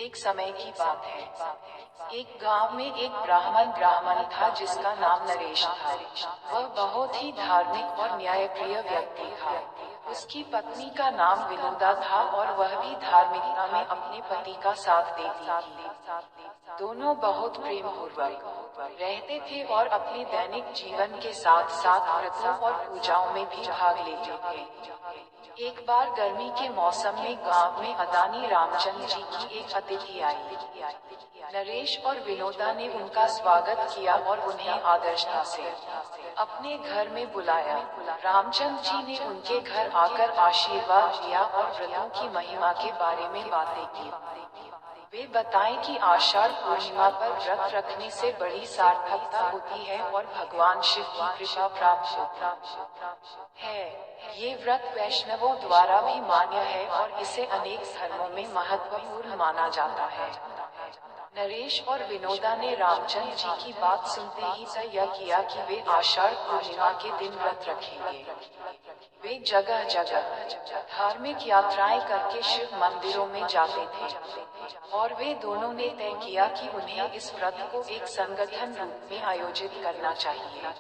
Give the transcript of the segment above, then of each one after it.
एक समय की बात है। एक गांव में एक ब्राह्मण था जिसका नाम नरेश था। वह बहुत ही धार्मिक और न्यायप्रिय व्यक्ति था। उसकी पत्नी का नाम विनोदा था और वह भी धार्मिकता में अपने पति का साथ देती थी। दोनों बहुत प्रेम पूर्वक रहते थे और अपने दैनिक जीवन के साथ साथ व्रतों और पूजाओं में भी भाग लेते थे। एक बार गर्मी के मौसम में गांव में अदानी रामचंद्र जी की एक अतिथि आई। नरेश और विनोदा ने उनका स्वागत किया और उन्हें आदरता से अपने घर में बुलाया। रामचंद्र जी ने उनके घर आकर आशीर्वाद दिया और व्रतों की महिमा के बारे में बातें की। वे बताएं कि आषाढ़ पूर्णिमा पर व्रत रखने से बड़ी सार्थकता होती है और भगवान शिव की कृपा प्राप्त होती है। ये व्रत वैष्णवों द्वारा भी मान्य है और इसे अनेक धर्मों में महत्वपूर्ण माना जाता है। नरेश और विनोदा ने रामचंद्र जी की बात सुनते ही तय किया कि वे आषाढ़ पूर्णिमा के दिन व्रत रखेंगे। वे जगह जगह धार्मिक यात्राएं करके शिव मंदिरों में जाते थे और वे दोनों ने तय किया कि उन्हें इस व्रत को एक संगठन रूप में आयोजित करना चाहिए।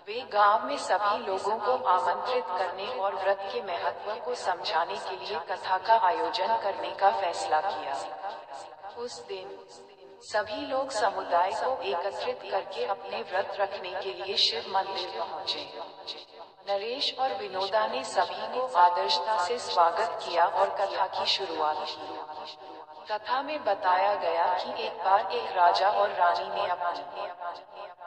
वे गांव में सभी लोगों को आमंत्रित करने और व्रत के महत्व को समझाने के लिए कथा का आयोजन करने का फैसला किया। उस दिन सभी लोग समुदाय को एकत्रित करके अपने व्रत रखने के लिए शिव मंदिर पहुंचे। नरेश और विनोदा ने सभी को आदरता से स्वागत किया और कथा की शुरुआत की। कथा में बताया गया कि एक बार एक राजा और रानी ने अपनी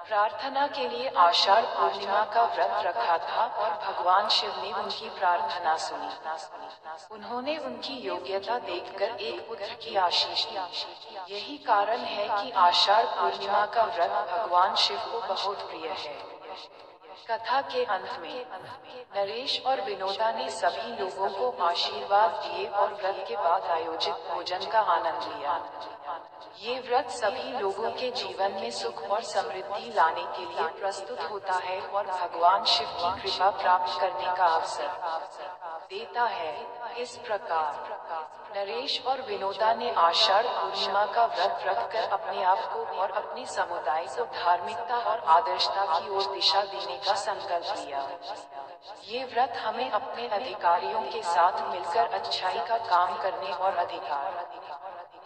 प्रार्थना के लिए आषाढ़ पूर्णिमा का व्रत रखा था और भगवान शिव ने उनकी प्रार्थना सुनी। उन्होंने उनकी योग्यता देखकर एक पुत्र की आशीष दी। यही कारण है कि आषाढ़ पूर्णिमा का व्रत भगवान शिव को बहुत प्रिय है। कथा के अंत में नरेश और विनोदा ने सभी लोगों को आशीर्वाद दिए और व्रत के बाद आयोजित भोजन का आनंद लिया। ये व्रत सभी लोगों के जीवन में सुख और समृद्धि लाने के लिए प्रस्तुत होता है और भगवान शिव की कृपा प्राप्त करने का अवसर देता है। इस प्रकार नरेश और विनोदा ने आषाढ़ पूर्णिमा का व्रत रखकर अपने आप को और अपने समुदाय को धार्मिकता और आदर्शता की ओर दिशा देने का संकल्प लिया। ये व्रत हमें अपने अधिकारियों के साथ मिलकर अच्छाई का काम करने और अधिकार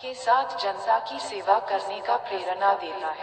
के साथ जनता की सेवा करने का प्रेरणा देता है।